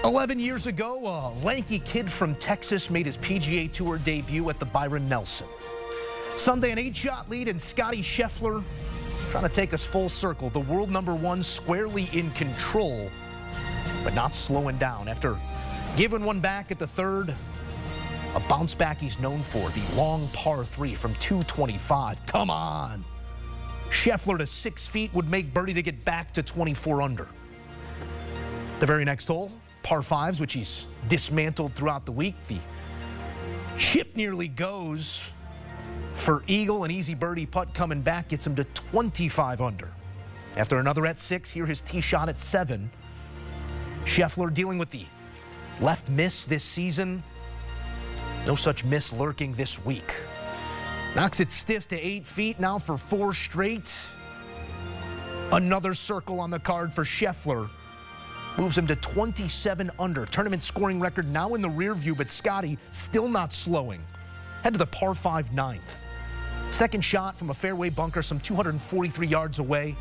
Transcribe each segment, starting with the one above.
11 years ago, a lanky kid from Texas made his PGA Tour debut at the Byron Nelson. Sunday, an 8-shot lead, and Scottie Scheffler trying to take us full circle. The world #1 squarely in control, but not slowing down. After giving one back at the third, a bounce back he's known for, the long par 3 from 225. Come on. Scheffler to 6 feet would make birdie to get back to 24 under. The very next hole, par 5s, which he's dismantled throughout the week. The chip nearly goes for eagle. An easy birdie putt coming back gets him to 25 under. After another at 6, here his tee shot at 7. Scheffler dealing with the left miss this season. No such miss lurking this week. Knocks it stiff to 8 feet now for 4 straight. Another circle on the card for Scheffler. Moves him to 27 under. Tournament scoring record now in the rear view, but Scottie still not slowing. Head to the par 5 9th. Second shot from a fairway bunker some 243 yards away.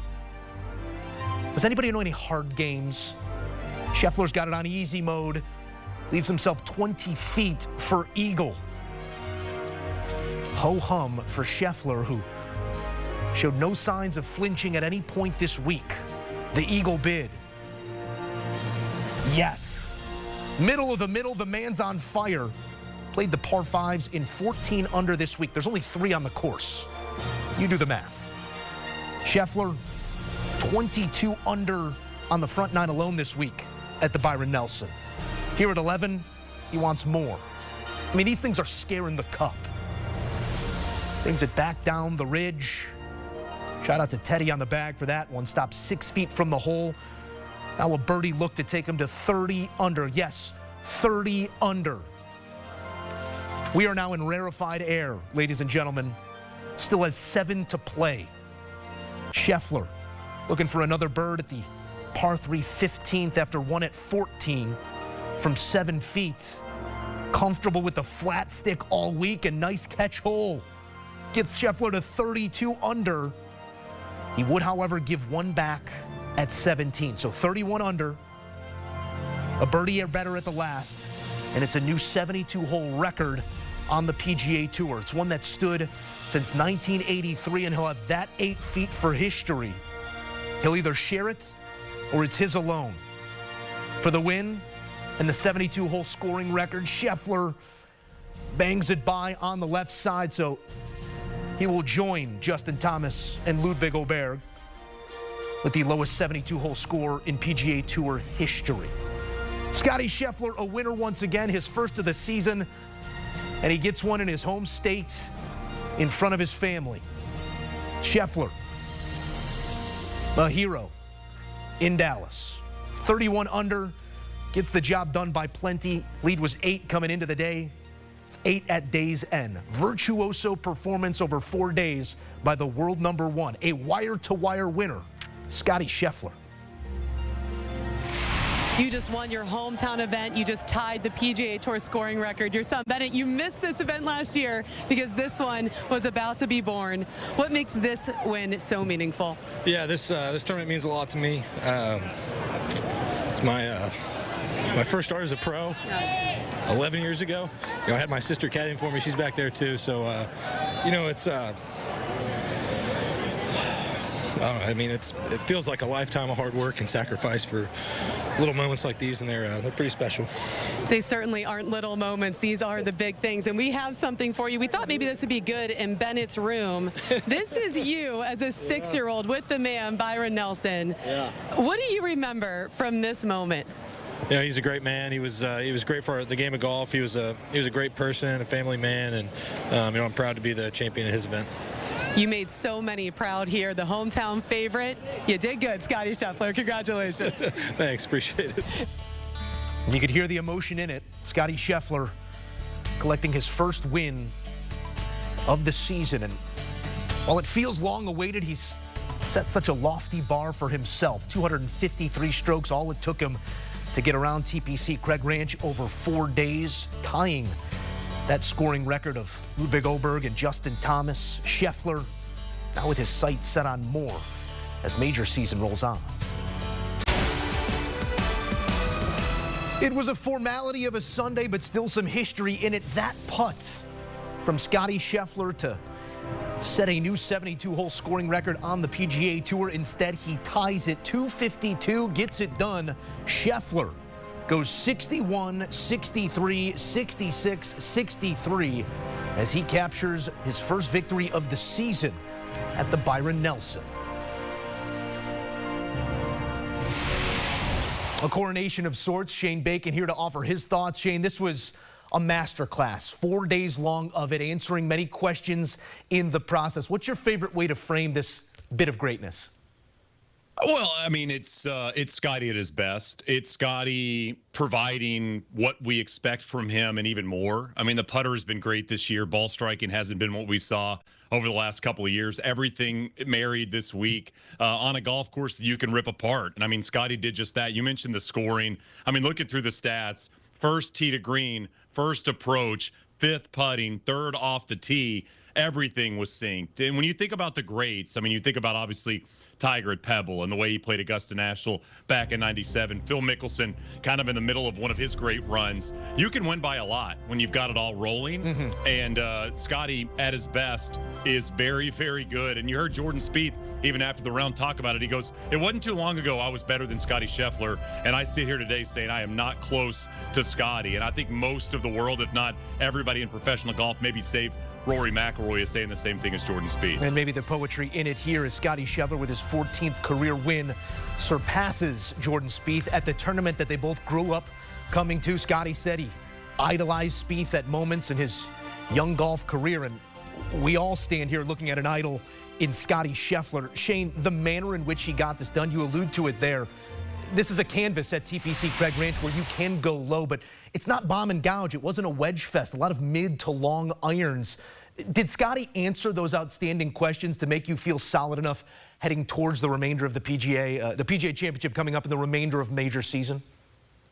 Does anybody know any hard games? Scheffler's got it on easy mode. Leaves himself 20 feet for eagle. Ho-hum for Scheffler, who showed no signs of flinching at any point this week. The eagle bid. Yes. Middle of the middle, the man's on fire. Played the par 5s in 14 under this week. There's only 3 on the course. You do the math. Scheffler, 22 under on the front 9 alone this week at the Byron Nelson. Here at 11, he wants more. I mean, these things are scaring the cup. Brings it back down the ridge. Shout out to Teddy on the bag for that one. Stopped 6 feet from the hole. Now a birdie look to take him to 30 under. Yes, 30 under. We are now in rarefied air, ladies and gentlemen. Still has 7 to play. Scheffler looking for another bird at the par 3 15th after one at 14 from 7 feet. Comfortable with the flat stick all week, and nice catch hole. Gets Scheffler to 32 under. He would, however, give one back at 17. So 31 under, a birdie or better at the last, and it's a new 72-hole record on the PGA Tour. It's one that stood since 1983, and he'll have that 8 feet for history. He'll either share it or it's his alone. For the win and the 72-hole scoring record, Scheffler bangs it by on the left side, so he will join Justin Thomas and Ludwig Åberg with the lowest 72-hole score in PGA Tour history. Scottie Scheffler, a winner once again, his first of the season, and he gets one in his home state in front of his family. Scheffler, a hero in Dallas. 31 under, gets the job done by plenty. Lead was 8 coming into the day. It's 8 at day's end. Virtuoso performance over 4 days by the world #1, a wire-to-wire winner, Scottie Scheffler. You just won your hometown event. You just tied the PGA Tour scoring record. Your son Bennett, you missed this event last year because this one was about to be born. What makes this win so meaningful? Yeah, this tournament means a lot to me. It's my first start as a pro 11 years ago. I had my sister caddying for me. She's back there too. So, it's. I mean, it feels like a lifetime of hard work and sacrifice for little moments like these, and they're pretty special. They certainly aren't little moments. These are the big things, and we have something for you. We thought maybe this would be good in Bennett's room. This is you as a 6-year-old with the man, Byron Nelson. Yeah. What do you remember from this moment? Yeah, he's a great man. He was great for the game of golf. He was a great person, a family man, and I'm proud to be the champion of his event. You made so many proud here. The hometown favorite. You did good, Scottie Scheffler. Congratulations. Thanks, appreciate it. You could hear the emotion in it. Scottie Scheffler collecting his first win of the season. And while it feels long awaited, he's set such a lofty bar for himself. 253 strokes, all it took him to get around TPC Craig Ranch over 4 days, tying that scoring record of Ludwig Åberg and Justin Thomas. Scheffler now with his sights set on more as major season rolls on. It was a formality of a Sunday, but still some history in it. That putt from Scottie Scheffler to set a new 72-hole scoring record on the PGA Tour. Instead, he ties it 252, gets it done. Scheffler goes 61, 63, 66, 63 as he captures his first victory of the season at the Byron Nelson. A coronation of sorts. Shane Bacon here to offer his thoughts. Shane, this was a masterclass, 4 days long of it, answering many questions in the process. What's your favorite way to frame this bit of greatness? Well, I mean, it's Scottie at his best. It's Scottie providing what we expect from him and even more. I mean, the putter has been great this year. Ball striking hasn't been what we saw over the last couple of years. Everything married this week on a golf course that you can rip apart. And I mean, Scottie did just that. You mentioned the scoring. I mean, looking through the stats, first tee to green, first approach, fifth putting, third off the tee. Everything was synced. And when you think about the greats, I mean, you think about obviously Tiger at Pebble and the way he played Augusta National back in '97. Phil Mickelson kind of in the middle of one of his great runs. You can win by a lot when you've got it all rolling. And Scottie at his best is very, very good. And you heard Jordan Spieth, even after the round, talk about it. He goes, it wasn't too long ago I was better than Scottie Scheffler. And I sit here today saying I am not close to Scottie. And I think most of the world, if not everybody in professional golf, maybe save Rory McIlroy, is saying the same thing as Jordan Spieth. And maybe the poetry in it here is Scottie Scheffler with his 14th career win surpasses Jordan Spieth at the tournament that they both grew up coming to. Scottie said he idolized Spieth at moments in his young golf career, and we all stand here looking at an idol in Scottie Scheffler. Shane, the manner in which he got this done, you allude to it there. This is a canvas at TPC Craig Ranch where you can go low, but it's not bomb and gouge. It wasn't a wedge fest. A lot of mid to long irons. Did Scottie answer those outstanding questions to make you feel solid enough heading towards the remainder of the PGA Championship coming up in the remainder of major season?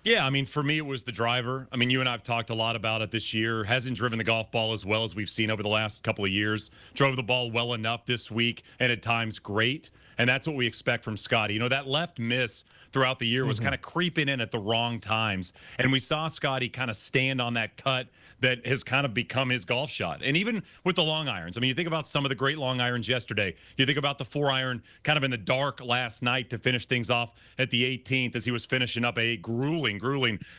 Yeah, I mean, for me, it was the driver. I mean, you and I have talked a lot about it this year. Hasn't driven the golf ball as well as we've seen over the last couple of years. Drove the ball well enough this week, and at times great. And that's what we expect from Scottie. You know, that left miss throughout the year was kind of creeping in at the wrong times. And we saw Scottie kind of stand on that cut that has kind of become his golf shot. And even with the long irons, I mean, you think about some of the great long irons yesterday. You think about the 4-iron kind of in the dark last night to finish things off at the 18th as he was finishing up a grueling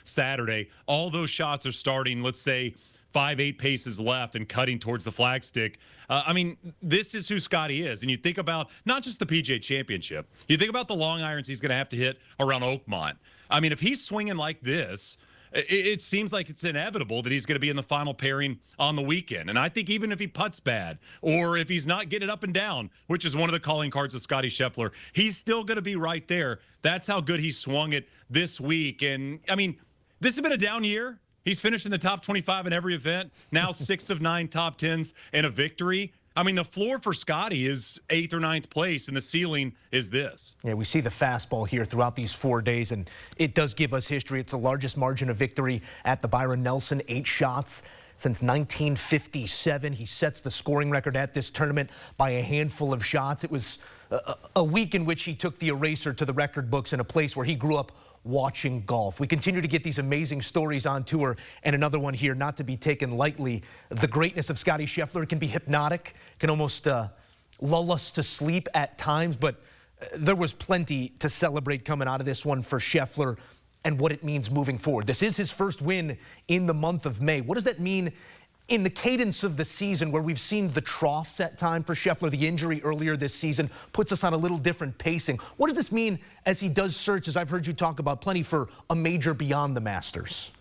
Saturday. All those shots are starting, let's say, 5-8 paces left and cutting towards the flagstick. I mean, this is who Scottie is. And you think about not just the PGA Championship. You think about the long irons he's going to have to hit around Oakmont. I mean, if he's swinging like this, it seems like it's inevitable that he's going to be in the final pairing on the weekend. And I think even if he putts bad or if he's not getting up and down, which is one of the calling cards of Scottie Scheffler, he's still going to be right there. That's how good he swung it this week. And, I mean, this has been a down year. He's finished in the top 25 in every event. Now 6 of 9 top 10s and a victory. I mean, the floor for Scottie is 8th or 9th place, and the ceiling is this. Yeah, we see the fastball here throughout these 4 days, and it does give us history. It's the largest margin of victory at the Byron Nelson, 8 shots since 1957. He sets the scoring record at this tournament by a handful of shots. It was a week in which he took the eraser to the record books in a place where he grew up watching golf. We continue to get these amazing stories on tour, and another one here not to be taken lightly. The greatness of Scottie Scheffler can be hypnotic, can almost lull us to sleep at times, but there was plenty to celebrate coming out of this one for Scheffler and what it means moving forward. This is his first win in the month of May. What does that mean in the cadence of the season where we've seen the troughs at time for Scheffler? The injury earlier this season puts us on a little different pacing. What does this mean as he does search, as I've heard you talk about plenty, for a major beyond the Masters?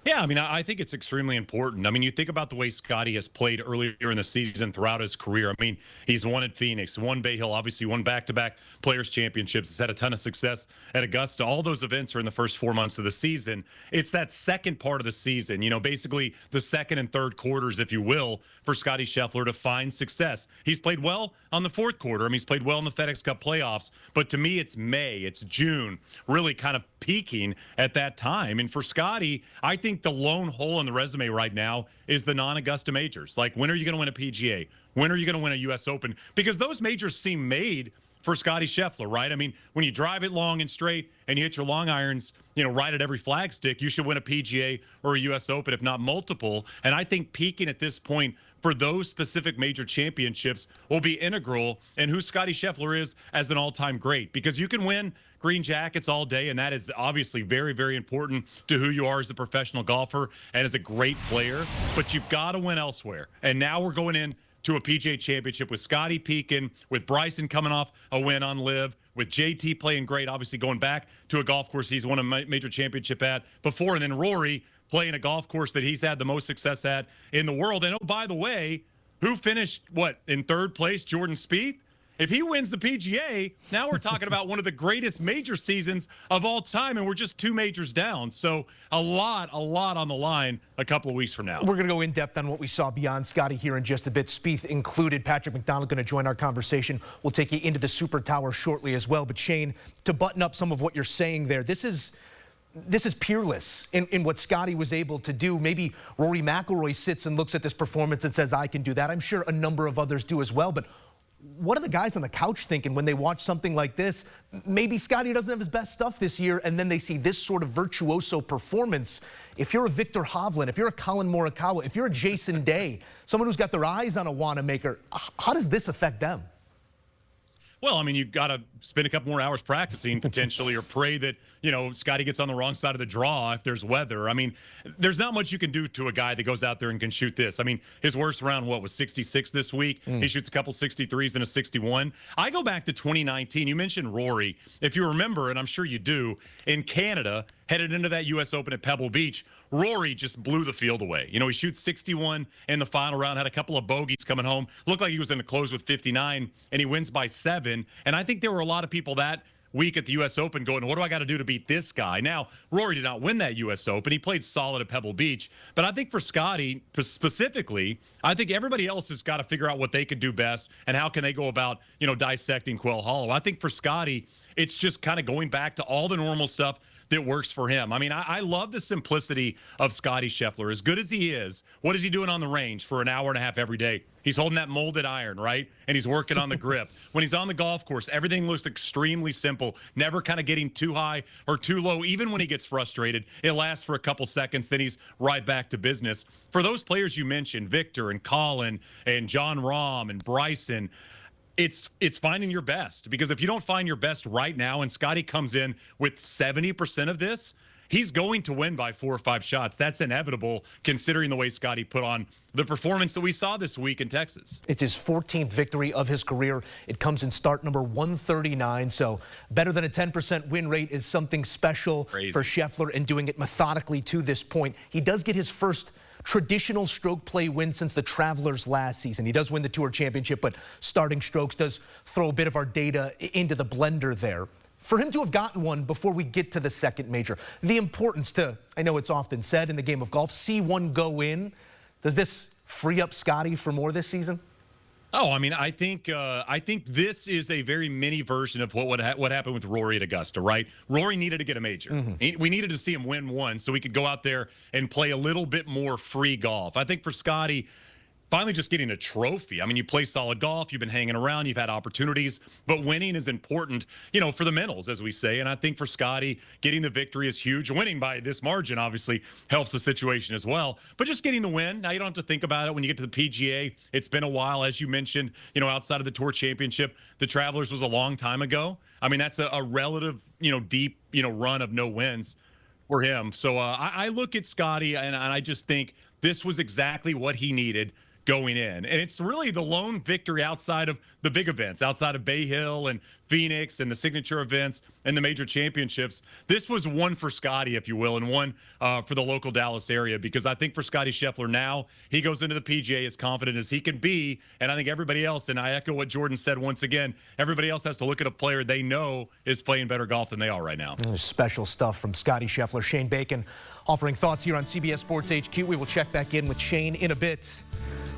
Yeah, I mean, I think it's extremely important. I mean, you think about the way Scottie has played earlier in the season throughout his career. I mean, he's won at Phoenix, won Bay Hill, obviously won back-to-back Players' Championships. He's had a ton of success at Augusta. All those events are in the first 4 months of the season. It's that second part of the season, you know, basically the second and third quarters, if you will, for Scottie Scheffler to find success. He's played well on the fourth quarter. I mean, he's played well in the FedEx Cup playoffs. But to me, it's May, it's June, really kind of peaking at that time. And for Scottie, I think the lone hole in the resume right now is the non-Augusta majors. Like, when are you going to win a PGA? When are you going to win a U.S. Open? Because those majors seem made for Scottie Scheffler, right? I mean, when you drive it long and straight and you hit your long irons, right at every flagstick, you should win a PGA or a U.S. Open, if not multiple. And I think peaking at this point for those specific major championships will be integral in who Scottie Scheffler is as an all-time great, because you can win green jackets all day, and that is obviously very, very important to who you are as a professional golfer and as a great player, but you've got to win elsewhere. And now we're going in to a PGA Championship with Scottie peaking, with Bryson coming off a win on Live, with JT playing great, obviously going back to a golf course he's won a major championship at before, and then Rory playing a golf course that he's had the most success at in the world. And, oh, by the way, who finished, in third place? Jordan Spieth? If he wins the PGA, now we're talking about one of the greatest major seasons of all time, and we're just 2 majors down. So a lot on the line a couple of weeks from now. We're going to go in depth on what we saw beyond Scottie here in just a bit. Spieth included. Patrick McDonald going to join our conversation. We'll take you into the Super Tower shortly as well. But Shane, to button up some of what you're saying there, this is peerless in what Scottie was able to do. Maybe Rory McIlroy sits and looks at this performance and says, I can do that. I'm sure a number of others do as well. But what are the guys on the couch thinking when they watch something like this? Maybe Scottie doesn't have his best stuff this year, and then they see this sort of virtuoso performance. If you're a Victor Hovland, if you're a Colin Morikawa, if you're a Jason Day, someone who's got their eyes on a Wanamaker, how does this affect them? Well, I mean, you've got to spend a couple more hours practicing potentially, or pray that, Scottie gets on the wrong side of the draw if there's weather. I mean, there's not much you can do to a guy that goes out there and can shoot this. I mean, his worst round, was 66 this week? He shoots a couple 63s and a 61. I go back to 2019. You mentioned Rory. If you remember, and I'm sure you do, in Canada, headed into that U.S. Open at Pebble Beach, Rory just blew the field away. He shoots 61 in the final round, had a couple of bogeys coming home, looked like he was going to close with 59, and he wins by 7. And I think there were a lot of people that week at the U.S. Open going, what do I got to do to beat this guy? Now, Rory did not win that U.S. Open. He played solid at Pebble Beach. But I think for Scottie specifically, I think everybody else has got to figure out what they could do best and how can they go about, dissecting Quail Hollow. I think for Scottie, it's just kind of going back to all the normal stuff that works for him. I mean, I love the simplicity of Scottie Scheffler. As good as he is, what is he doing on the range for an hour and a half every day? He's holding that molded iron, right? And he's working on the grip. When he's on the golf course, everything looks extremely simple, never kind of getting too high or too low. Even when he gets frustrated, it lasts for a couple seconds, then he's right back to business. For those players you mentioned, Victor and Colin and John Rahm and Bryson, it's finding your best, because if you don't find your best right now and Scottie comes in with 70% of this, he's going to win by 4 or 5 shots. That's inevitable considering the way Scottie put on the performance that we saw this week in Texas. It's his 14th victory of his career. It comes in start number 139, so better than a 10% win rate is something special for Scheffler, and doing it methodically to this point. He does get his first traditional stroke play win since the Travelers last season. He does win the Tour Championship, but starting strokes does throw a bit of our data into the blender there. For him to have gotten one before we get to the second major, the importance to, I know it's often said in the game of golf, see one go in. Does this free up Scottie for more this season? Oh, I mean, I think this is a very mini version of what happened with Rory at Augusta, right? Rory needed to get a major. We needed to see him win one so we could go out there and play a little bit more free golf. I think for Scottie, finally just getting a trophy. I mean, you play solid golf, you've been hanging around, you've had opportunities, but winning is important, for the mentals, as we say. And I think for Scottie, getting the victory is huge. Winning by this margin obviously helps the situation as well. But just getting the win, now you don't have to think about it when you get to the PGA. It's been a while, as you mentioned, outside of the Tour Championship. The Travelers was a long time ago. I mean, that's a relative, deep, run of no wins for him. So I look at Scottie and I just think this was exactly what he needed going in. And it's really the lone victory outside of the big events, outside of Bay Hill and Phoenix and the signature events and the major championships. This was one for Scottie, if you will, and one for the local Dallas area, because I think for Scottie Scheffler now, he goes into the PGA as confident as he can be. And I think everybody else, and I echo what Jordan said once again, everybody else has to look at a player they know is playing better golf than they are right now. Special stuff from Scottie Scheffler. Shane Bacon offering thoughts here on CBS Sports HQ. We will check back in with Shane in a bit.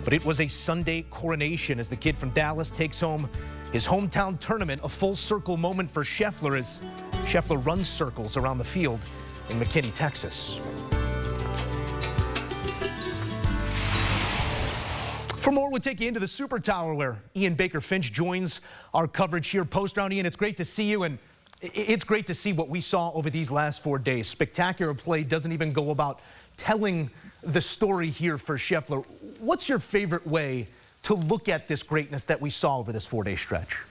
But it was a Sunday coronation as the kid from Dallas takes home his hometown tournament, a full circle moment for Scheffler as Scheffler runs circles around the field in McKinney, Texas. For more, we'll take you into the Super Tower where Ian Baker-Finch joins our coverage here post-round. Ian, it's great to see you, and it's great to see what we saw over these last 4 days. Spectacular play, doesn't even go about telling the story here for Scheffler. What's your favorite way to look at this greatness that we saw over this 4-day stretch?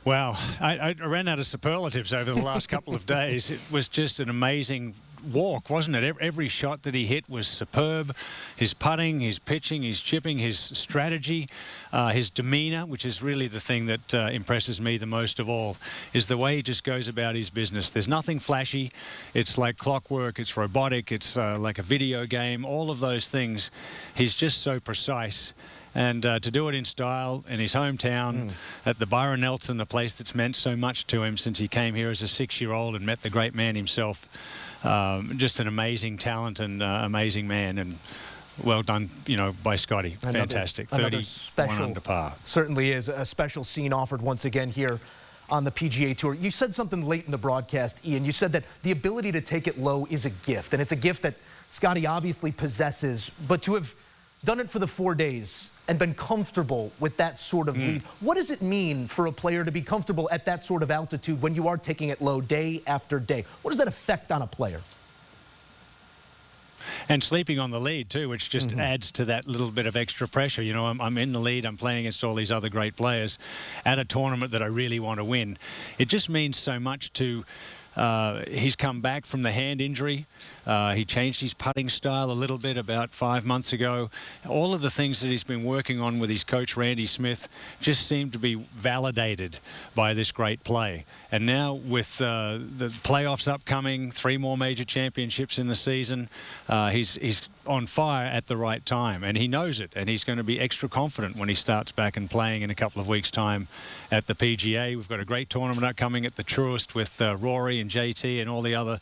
Wow, I ran out of superlatives over the last couple of days. It was just an amazing walk, wasn't it? Every shot that he hit was superb. His putting, his pitching, his chipping, his strategy, his demeanor, which is really the thing that impresses me the most of all, is the way he just goes about his business. There's nothing flashy. It's like clockwork. It's robotic. It's like a video game. All of those things. He's just so precise. And to do it in style in his hometown at the Byron Nelson, the place that's meant so much to him since he came here as a 6-year-old and met the great man himself. Just an amazing talent and amazing man, and well done, you know, by Scottie. Fantastic. 31 under par. Certainly is a special scene offered once again here on the PGA Tour. You said something late in the broadcast, Ian. You said that the ability to take it low is a gift, and it's a gift that Scottie obviously possesses, but to have done it for the 4 days and been comfortable with that sort of lead. What does it mean for a player to be comfortable at that sort of altitude when you are taking it low day after day? What does that affect on a player? And sleeping on the lead too, which just adds to that little bit of extra pressure. You know, I'm in the lead, I'm playing against all these other great players at a tournament that I really want to win. It just means so much to he's come back from the hand injury. He changed his putting style a little bit about 5 months ago. All of the things that he's been working on with his coach, Randy Smith, just seem to be validated by this great play. And now with the playoffs upcoming, 3 more major championships in the season, he's on fire at the right time. And he knows it. And he's going to be extra confident when he starts back and playing in a couple of weeks' time at the PGA. We've got a great tournament upcoming at the Truist with Rory and JT and all the other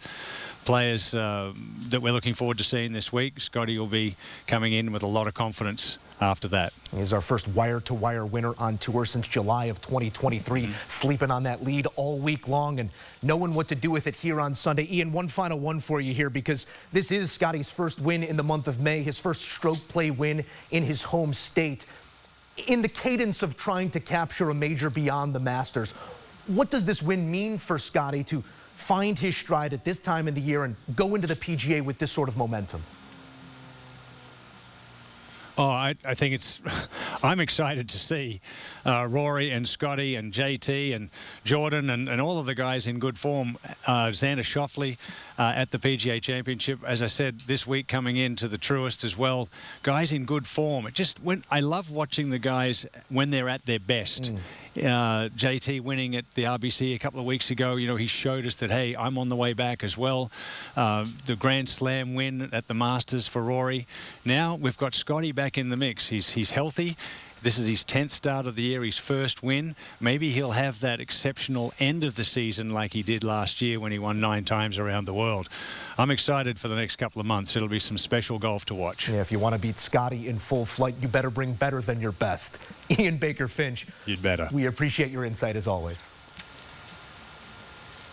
players that we're looking forward to seeing this week. Scottie will be coming in with a lot of confidence after that. He's our first wire-to-wire winner on tour since July of 2023, sleeping on that lead all week long and knowing what to do with it here on Sunday. Ian, one final one for you here, because this is Scottie's first win in the month of May, his first stroke play win in his home state. In the cadence of trying to capture a major beyond the Masters, what does this win mean for Scottie to find his stride at this time in the year and go into the PGA with this sort of momentum? Oh, I think it's I'm excited to see Rory and Scottie and JT and Jordan and all of the guys in good form. Xander Schauffele at the PGA Championship, as I said, this week coming into the Truist as well. Guys in good form. I love watching the guys when they're at their best. JT winning at the RBC a couple of weeks ago, you know, he showed us that, hey, I'm on the way back as well. The Grand Slam win at the Masters for Rory. Now we've got Scottie back in the mix. He's healthy. This is his 10th start of the year, his first win. Maybe he'll have that exceptional end of the season like he did last year when he won 9 times around the world. I'm excited for the next couple of months. It'll be some special golf to watch. Yeah, if you want to beat Scottie in full flight, you better bring better than your best. Ian Baker-Finch. You'd better. We appreciate your insight as always.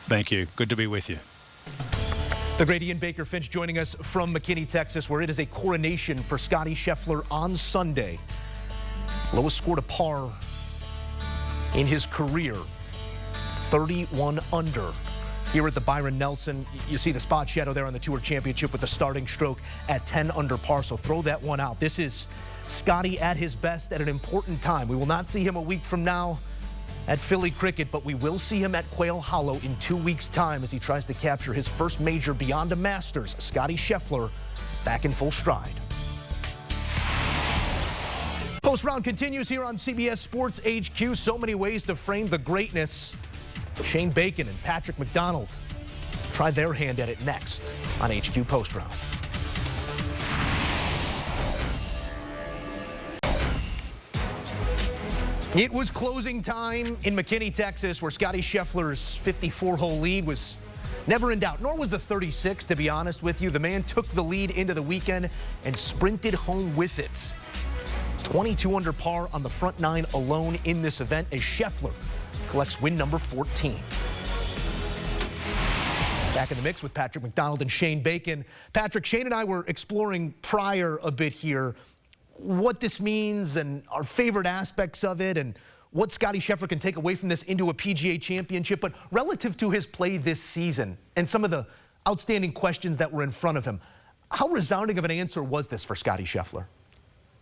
Thank you. Good to be with you. The great Ian Baker-Finch joining us from McKinney, Texas, where it is a coronation for Scottie Scheffler on Sunday. Lowest score to par in his career, 31 under. Here at the Byron Nelson, you see the spot shadow there on the Tour Championship with the starting stroke at 10 under par, so throw that one out. This is Scottie at his best at an important time. We will not see him a week from now at Philly Cricket, but we will see him at Quail Hollow in 2 weeks' time as he tries to capture his first major beyond a Masters. Scottie Scheffler back in full stride. Post round continues here on CBS Sports HQ. So many ways to frame the greatness. Shane Bacon and Patrick McDonald try their hand at it next on HQ Post Round. It was closing time in McKinney, Texas, where Scottie Scheffler's 54-hole lead was never in doubt, nor was the 36, to be honest with you. The man took the lead into the weekend and sprinted home with it. 22 under par on the front 9 alone in this event as Scheffler collects win number 14. Back in the mix with Patrick McDonald and Shane Bacon. Patrick, Shane and I were exploring prior a bit here what this means and our favorite aspects of it and what Scottie Scheffler can take away from this into a PGA championship. But relative to his play this season and some of the outstanding questions that were in front of him, how resounding of an answer was this for Scottie Scheffler?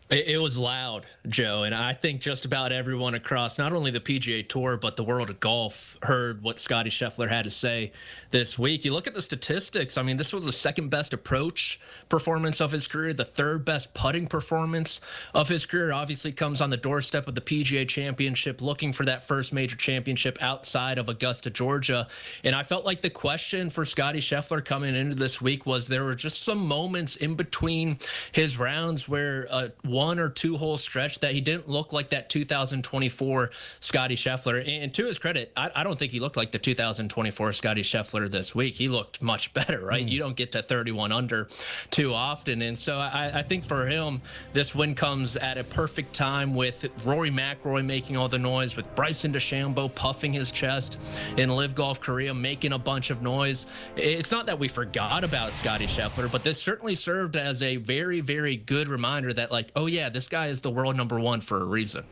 It was loud, Joe, and I think just about everyone across not only the PGA Tour but the world of golf heard what Scottie Scheffler had to say this week. You look at the statistics. I mean, this was the second best approach performance of his career, the third best putting performance of his career. Obviously comes on the doorstep of the PGA Championship, looking for that first major championship outside of Augusta, Georgia. And I felt like the question for Scottie Scheffler coming into this week was there were just some moments in between his rounds where one or two hole stretch that he didn't look like that 2024 Scottie Scheffler. And to his credit, I don't think he looked like the 2024 Scottie Scheffler this week. He looked much better, right? You don't get to 31 under too often. And so I think for him, this win comes at a perfect time with Rory McIlroy making all the noise, with Bryson DeChambeau puffing his chest in Live Golf Korea, making a bunch of noise. It's not that we forgot about Scottie Scheffler, but this certainly served as a very, very good reminder that, like, oh yeah, this guy is the world #1 for a reason.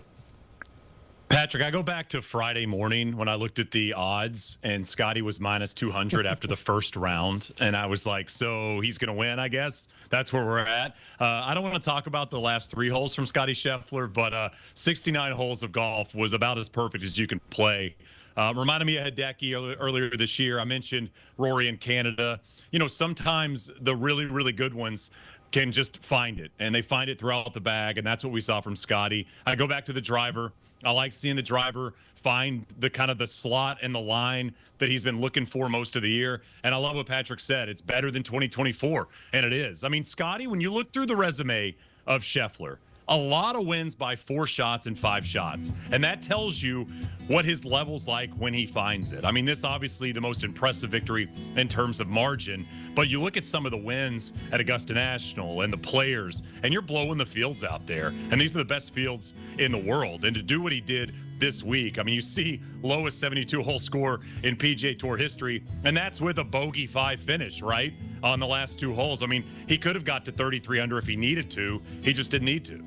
Patrick, I go back to Friday morning when I looked at the odds and Scottie was minus 200 after the first round. And I was like, so he's going to win, I guess. That's where we're at. I don't want to talk about the last 3 holes from Scottie Scheffler, but 69 holes of golf was about as perfect as you can play. Reminded me of Hideki earlier this year. I mentioned Rory in Canada. You know, sometimes the really, really good ones can just find it, and they find it throughout the bag, and that's what we saw from Scottie. I go back to the driver. I like seeing the driver find the kind of the slot and the line that he's been looking for most of the year, and I love what Patrick said. It's better than 2024, and it is. I mean, Scottie, when you look through the resume of Scheffler, a lot of wins by 4 shots and 5 shots. And that tells you what his level's like when he finds it. I mean, this obviously the most impressive victory in terms of margin, but you look at some of the wins at Augusta National and the players, and you're blowing the fields out there. And these are the best fields in the world. And to do what he did this week, I mean, you see lowest 72-hole score in PGA Tour history, and that's with a bogey 5 finish, right, on the last 2 holes. I mean, he could have got to 33 under if he needed to. He just didn't need to.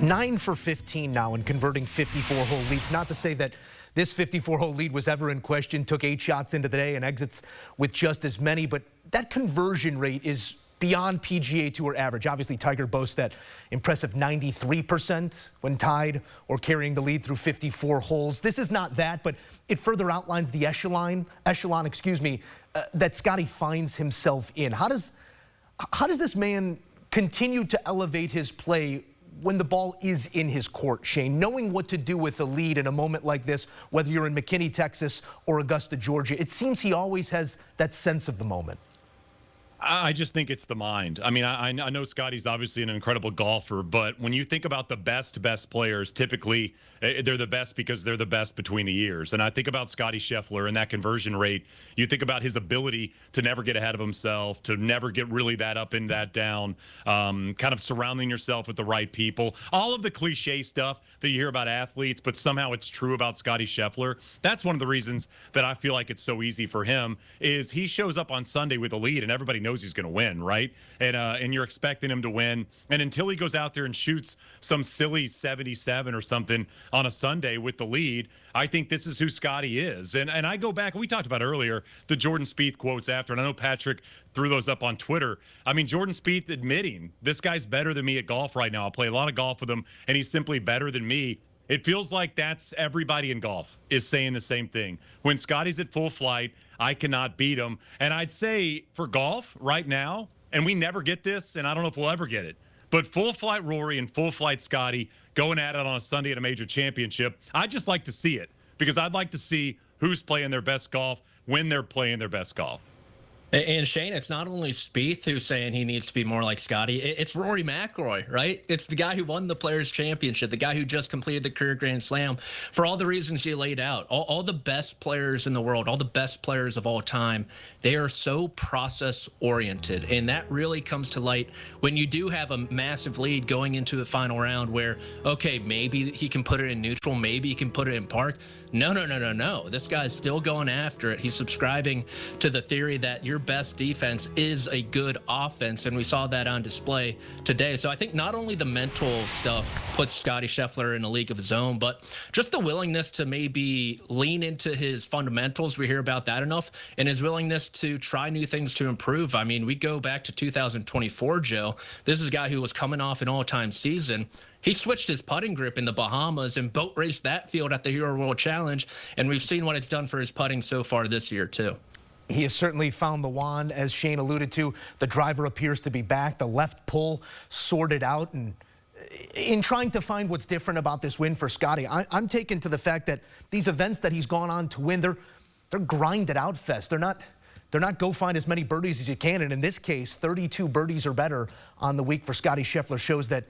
9 for 15 now in converting 54-hole leads. Not to say that this 54-hole lead was ever in question. Took 8 shots into the day and exits with just as many. But that conversion rate is beyond PGA Tour average. Obviously, Tiger boasts that impressive 93% when tied or carrying the lead through 54 holes. This is not that, but it further outlines the echelon, that Scottie finds himself in. How does this man continue to elevate his play when the ball is in his court, Shane, knowing what to do with a lead in a moment like this, whether you're in McKinney, Texas, or Augusta, Georgia? It seems he always has that sense of the moment. I just think it's the mind. I mean, I know Scottie's obviously an incredible golfer, but when you think about the best players, typically they're the best because they're the best between the years. And I think about Scottie Scheffler and that conversion rate. You think about his ability to never get ahead of himself, to never get really that up and that down, kind of surrounding yourself with the right people. All of the cliche stuff that you hear about athletes, but somehow it's true about Scottie Scheffler. That's one of the reasons that I feel like it's so easy for him is he shows up on Sunday with a lead and everybody knows he's going to win, right? And you're expecting him to win. And until he goes out there and shoots some silly 77 or something on a Sunday with the lead, I think this is who Scottie is. And I go back, we talked about earlier, the Jordan Spieth quotes after, and I know Patrick threw those up on Twitter. I mean, Jordan Spieth admitting, this guy's better than me at golf right now. I play a lot of golf with him, and he's simply better than me. It feels like that's everybody in golf is saying the same thing. When Scottie's at full flight, I cannot beat him. And I'd say for golf right now, and we never get this, and I don't know if we'll ever get it, but full flight Rory and full flight Scottie going at it on a Sunday at a major championship, I'd just like to see it because I'd like to see who's playing their best golf when they're playing their best golf. And Shane, it's not only Spieth who's saying he needs to be more like Scottie. It's Rory McIlroy, right? It's the guy who won the Players' Championship, the guy who just completed the career Grand Slam. For all the reasons you laid out, all the best players in the world, all the best players of all time, they are so process-oriented. And that really comes to light when you do have a massive lead going into a final round where, okay, maybe he can put it in neutral, maybe he can put it in park. No. This guy's still going after it. He's subscribing to the theory that your best defense is a good offense, and we saw that on display today. So I think not only the mental stuff puts Scottie Scheffler in a league of his own, but just the willingness to maybe lean into his fundamentals. We hear about that enough, and his willingness to try new things to improve. I mean, we go back to 2024, Joe. This is a guy who was coming off an all-time season. He switched his putting grip in the Bahamas and boat raced that field at the Hero World Challenge, and we've seen what it's done for his putting so far this year, too. He has certainly found the wand, as Shane alluded to. The driver appears to be back, the left pull sorted out, and in trying to find what's different about this win for Scottie, I'm taken to the fact that these events that he's gone on to win, they're grinded out fest. They're not go find as many birdies as you can, and in this case, 32 birdies or better on the week for Scottie Scheffler shows that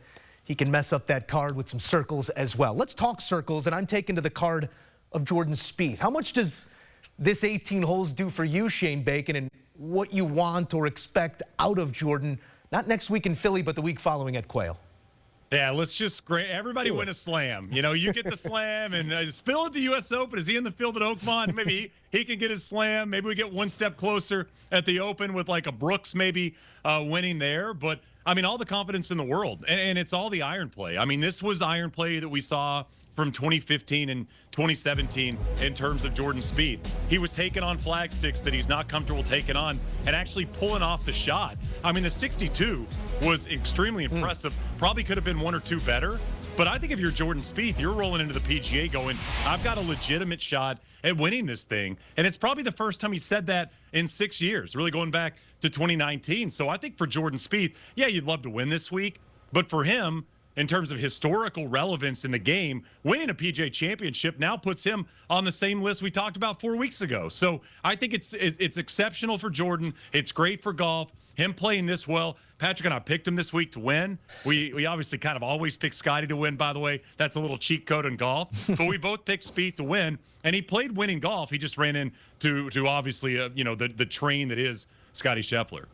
he can mess up that card with some circles as well. Let's talk circles, and I'm taken to the card of Jordan Spieth. How much does this 18 holes do for you, Shane Bacon, and what you want or expect out of Jordan, not next week in Philly, but the week following at Quail? Yeah, let's just everybody win a slam. You know, you get the slam, and is Phil at the U.S. Open? Is he in the field at Oakmont? Maybe he can get his slam. Maybe we get one step closer at the Open with like a Brooks maybe winning there. But, I mean, all the confidence in the world, and it's all the iron play. I mean, this was iron play that we saw from 2015 and 2017 in terms of Jordan Spieth. He was taking on flag sticks that he's not comfortable taking on and actually pulling off the shot. I mean, the 62 was extremely impressive. Probably could have been one or two better. But I think if you're Jordan Spieth, you're rolling into the PGA going, I've got a legitimate shot at winning this thing. And it's probably the first time he said that in 6 years, really going back to 2019. So I think for Jordan Spieth, yeah, you'd love to win this week. But for him, in terms of historical relevance in the game, winning a PGA Championship now puts him on the same list we talked about 4 weeks ago. So I think it's exceptional for Jordan. It's great for golf. Him playing this well. Patrick and I picked him this week to win. We obviously kind of always pick Scottie to win, by the way. That's a little cheat code in golf. But we both picked Spieth to win, and he played winning golf. He just ran into obviously the train that is Scottie Scheffler.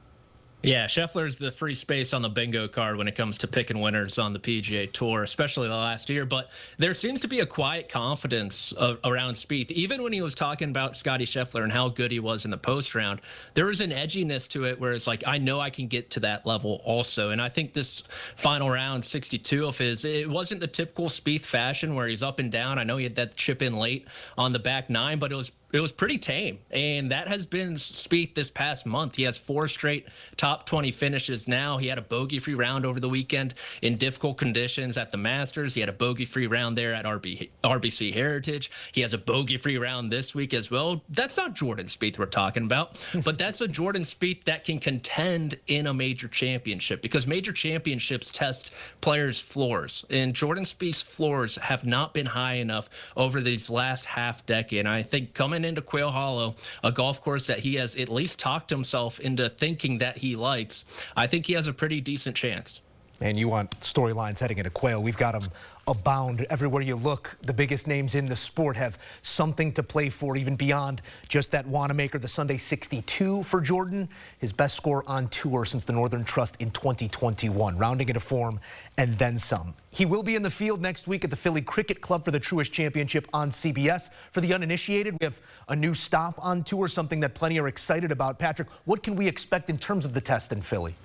Yeah, Scheffler's the free space on the bingo card when it comes to picking winners on the PGA Tour, especially the last year. But there seems to be a quiet confidence around Spieth. Even when he was talking about Scottie Scheffler and how good he was in the post round, there was an edginess to it where it's like, I know I can get to that level also. And I think this final round, 62 of his, it wasn't the typical Spieth fashion where he's up and down. I know he had that chip in late on the back nine, but it was pretty tame, and that has been Spieth this past month. He has 4 straight top 20 finishes now. He had a bogey-free round over the weekend in difficult conditions at the Masters. He had a bogey-free round there at RBC Heritage. He has a bogey-free round this week as well. That's not Jordan Spieth we're talking about, but that's a Jordan Spieth that can contend in a major championship, because major championships test players' floors, and Jordan Spieth's floors have not been high enough over these last half decade. And I think coming into Quail Hollow, a golf course that he has at least talked himself into thinking that he likes, I think he has a pretty decent chance. And you want storylines heading into Quail. We've got them abound everywhere you look. The biggest names in the sport have something to play for, even beyond just that Wanamaker. The Sunday 62 for Jordan, his best score on tour since the Northern Trust in 2021, rounding into form and then some. He will be in the field next week at the Philly Cricket Club for the Truist Championship on CBS. For the uninitiated, we have a new stop on tour, something that plenty are excited about. Patrick, what can we expect in terms of the test in Philly?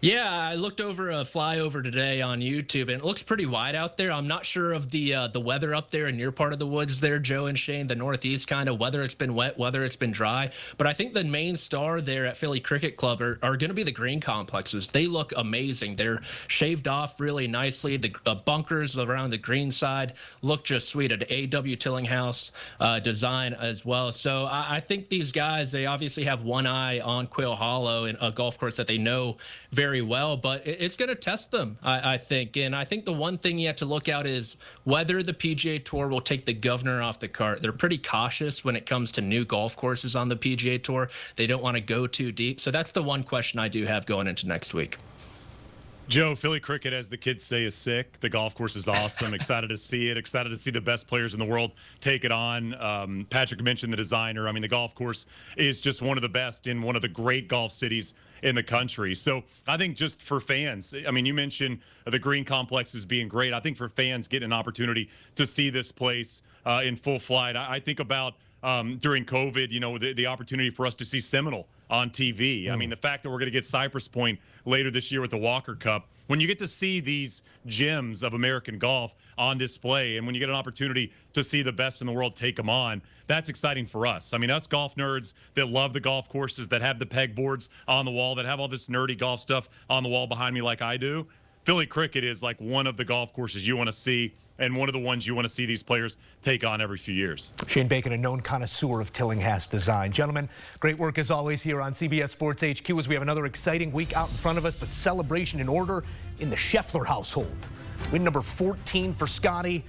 Yeah, I looked over a flyover today on YouTube, and it looks pretty wide out there. I'm not sure of the weather up there in your part of the woods there, Joe and Shane, the Northeast kind of, whether it's been wet, whether it's been dry. But I think the main star there at Philly Cricket Club are going to be the green complexes. They look amazing. They're shaved off really nicely. The bunkers around the green side look just sweet. An A.W. Tillinghouse design as well. So I think these guys, they obviously have one eye on Quail Hollow, and a golf course that they know very very well, but it's going to test them, I think. And I think the one thing you have to look out is whether the PGA Tour will take the governor off the cart. They're pretty cautious when it comes to new golf courses on the PGA Tour. They don't want to go too deep. So that's the one question I do have going into next week. Joe, Philly cricket, as the kids say, is sick. The golf course is awesome. Excited to see it. Excited to see the best players in the world take it on. Patrick mentioned the designer. I mean, the golf course is just one of the best in one of the great golf cities in the country. So I think just for fans, I mean, you mentioned the green complexes being great. I think for fans getting an opportunity to see this place in full flight, I think about during COVID, you know, the opportunity for us to see Seminole on TV. I mean, the fact that we're going to get Cypress Point later this year with the Walker Cup. When you get to see these gems of American golf on display, and when you get an opportunity to see the best in the world take them on, that's exciting for us. I mean, us golf nerds that love the golf courses, that have the pegboards on the wall, that have all this nerdy golf stuff on the wall behind me like I do, Philly cricket is like one of the golf courses you want to see, and one of the ones you want to see these players take on every few years. Shane Bacon, a known connoisseur of Tillinghast design. Gentlemen, great work as always here on CBS Sports HQ as we have another exciting week out in front of us, but celebration in order in the Scheffler household. Win number 14 for Scottie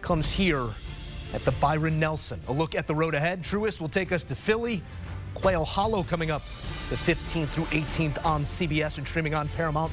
comes here at the Byron Nelson. A look at the road ahead. Truist will take us to Philly. Quail Hollow coming up the 15th through 18th on CBS and streaming on Paramount+.